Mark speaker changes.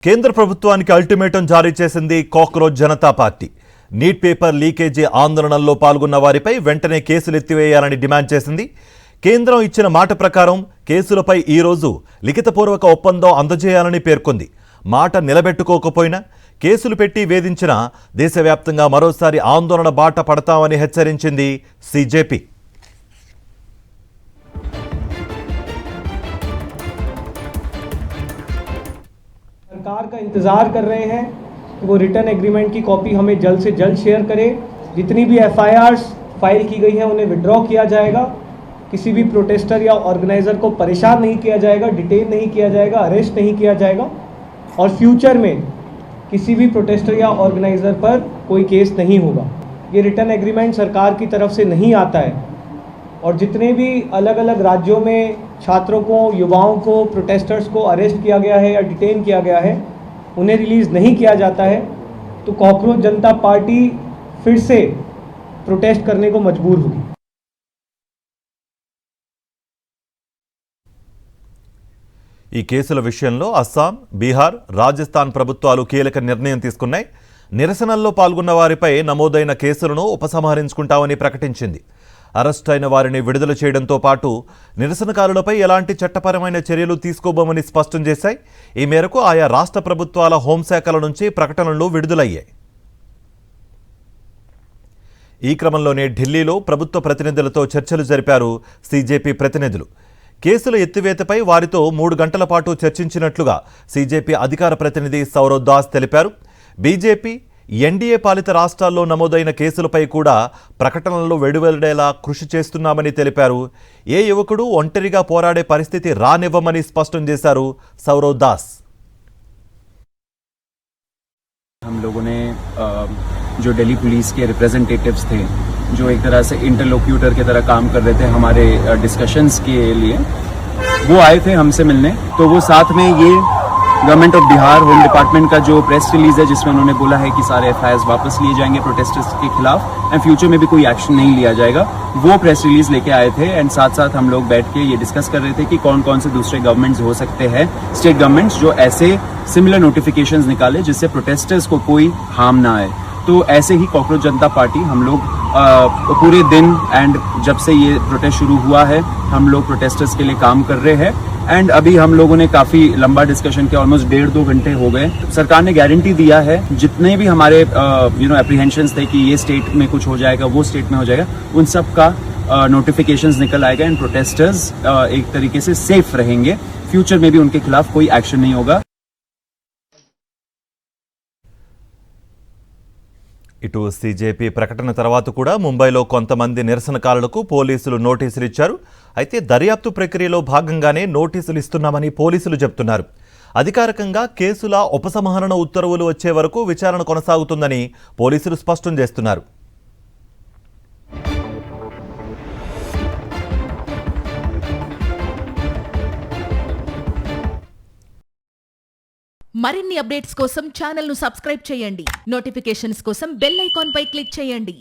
Speaker 1: కేంద్ర ప్రభుత్వానికి అల్టిమేటం జారీ చేసింది cockroach Janata party. NEET paper leakage ఆందోళనల్లో పాల్గొన్న వారిపై వెంటనే కేసులు ఎత్తివేయాలని డిమాండ్ చేసింది. కేంద్రం ఇచ్చిన మాట ప్రకారం కేసులపై ఈ రోజు లిఖితపూర్వక ఒప్పందం అందజేయాలని పేర్కొంది. మాట నిలబెట్టుకోకపోయినా కేసులు పెట్టి వేధించిన దేశవ్యాప్తంగా మరోసారి ఆందోళన బాట పడతామని హెచ్చరించింది సిజేపీ.
Speaker 2: सरकार का इंतज़ार कर रहे हैं कि वो रिटर्न एग्रीमेंट की कॉपी हमें जल्द से जल्द शेयर करे। जितनी भी एफआईआर्स फाइल की गई हैं उन्हें विड्रॉ किया जाएगा। किसी भी प्रोटेस्टर या ऑर्गेनाइज़र को परेशान नहीं किया जाएगा, डिटेन नहीं किया जाएगा, अरेस्ट नहीं किया जाएगा और फ्यूचर में किसी भी प्रोटेस्टर या ऑर्गेनाइज़र पर कोई केस नहीं होगा। ये रिटर्न एग्रीमेंट सरकार की तरफ से नहीं आता है और जितने भी अलग अलग राज्यों में छात्रों को, युवाओं को, प्रोटेस्टर्स को अरेस्ट किया गया है या डिटेन किया गया है, उन्हें रिलीज़ नहीं किया जाता है तो कॉकरोच जनता पार्टी फिर से प्रोटेस्ट करने को मजबूर होगी।
Speaker 1: ఈ కేసుల విషయంలో అస్సాం, బీహార్, రాజస్థాన్ ప్రభుత్వాలు కీలక నిర్ణయం తీసుకున్నాయి. నిరసనల్లో పాల్గొన్న వారిపై నమోదైన కేసులను ఉపసంహరించుకుంటామని ప్రకటించింది. అరెస్ట్ అయిన వారిని విడుదల చేయడంతో పాటు నిరసనకారులపై ఎలాంటి చట్టపరమైన చర్యలు తీసుకోబోమని స్పష్టం చేశాయి. ఈ మేరకు ఆయా రాష్ట్ర ప్రభుత్వాల హోంశాఖల నుంచి ప్రకటనలు విడుదలయ్యాయి. ఈ క్రమంలోనే ఢిల్లీలో ప్రభుత్వ ప్రతినిధులతో చర్చలు జరిపారు సిజేపీ ప్రతినిధులు. కేసుల ఎత్తివేతపై వారితో 3 గంటల పాటు చర్చించినట్లుగా సిజేపీ అధికార ప్రతినిధి సౌరవ్ దాస్ తెలిపారు. బీజేపీ, ఎన్డీఏ పాలిత రాష్ట్రాల్లో నమోదైన కేసులపై కూడా ప్రకటనలు వెలువడేలా కృషి చేస్తున్నామని తెలిపారు. ఏ యువకుడు ఒంటరిగా పోరాడే పరిస్థితి రానివ్వమని స్పష్టం చేశారు సౌరవ్ దాస్.
Speaker 3: हम लोगों ने जो दिल्ली पुलिस के रिप्रेजेंटेटिव्स थे, जो एक तरह से इंटरलोक्यूटर की तरह काम कर रहे थे हमारे डिस्कशंस के लिए, वो आए थे हमसे मिलने। तो वो साथ में ये government of Bihar home department का जो प्रेस रिलीज है जिसमें उन्होंने बोला है कि सारे एफआईआर वापस लिए जाएंगे प्रोटेस्टर्स के खिलाफ एंड फ्यूचर में भी कोई एक्शन नहीं लिया जाएगा, वो प्रेस रिलीज लेके आए थे। एंड साथ साथ हम लोग बैठ के ये डिस्कस कर रहे थे कि कौन कौन से दूसरे गवर्नमेंट्स हो सकते हैं, स्टेट गवर्नमेंट्स, जो ऐसे सिमिलर नोटिफिकेशंस निकाले जिससे प्रोटेस्टर्स को कोई हार्म ना आए। तो ऐसे ही कॉकरोच जनता पार्टी हम लोग पूरे दिन एंड जब से ये प्रोटेस्ट शुरू हुआ है हम लोग प्रोटेस्टर्स के लिए काम कर रहे हैं। एंड अभी हम लोगों ने काफी लंबा डिस्कशन किया, ऑलमोस्ट 1.5-2 घंटे हो गए। सरकार ने गारंटी दिया है जितने भी हमारे एप्रीहेंशंस थे कि ये स्टेट में कुछ हो जाएगा, वो स्टेट में हो जाएगा, उन सब का नोटिफिकेशंस निकल आएगा एंड प्रोटेस्टर्स एक तरीके से सेफ रहेंगे। फ्यूचर में भी उनके खिलाफ कोई एक्शन नहीं होगा।
Speaker 1: ఇటు సిజేపీ ప్రకటన తర్వాత కూడా ముంబైలో కొంతమంది నిరసనకారులకు పోలీసులు నోటీసులు ఇచ్చారు. అయితే దర్యాప్తు ప్రక్రియలో భాగంగానే నోటీసులు ఇస్తున్నామని పోలీసులు చెబుతున్నారు. అధికారికంగా కేసుల ఉపసంహరణ ఉత్తర్వులు వచ్చే వరకు విచారణ కొనసాగుతుందని పోలీసులు స్పష్టం చేస్తున్నారు.
Speaker 4: మరిన్ని అప్డేట్స్ కోసం ఛానల్ ను సబ్స్క్రైబ్ చేయండి. నోటిఫికేషన్స్ కోసం బెల్ ఐకాన్ పై క్లిక్ చేయండి.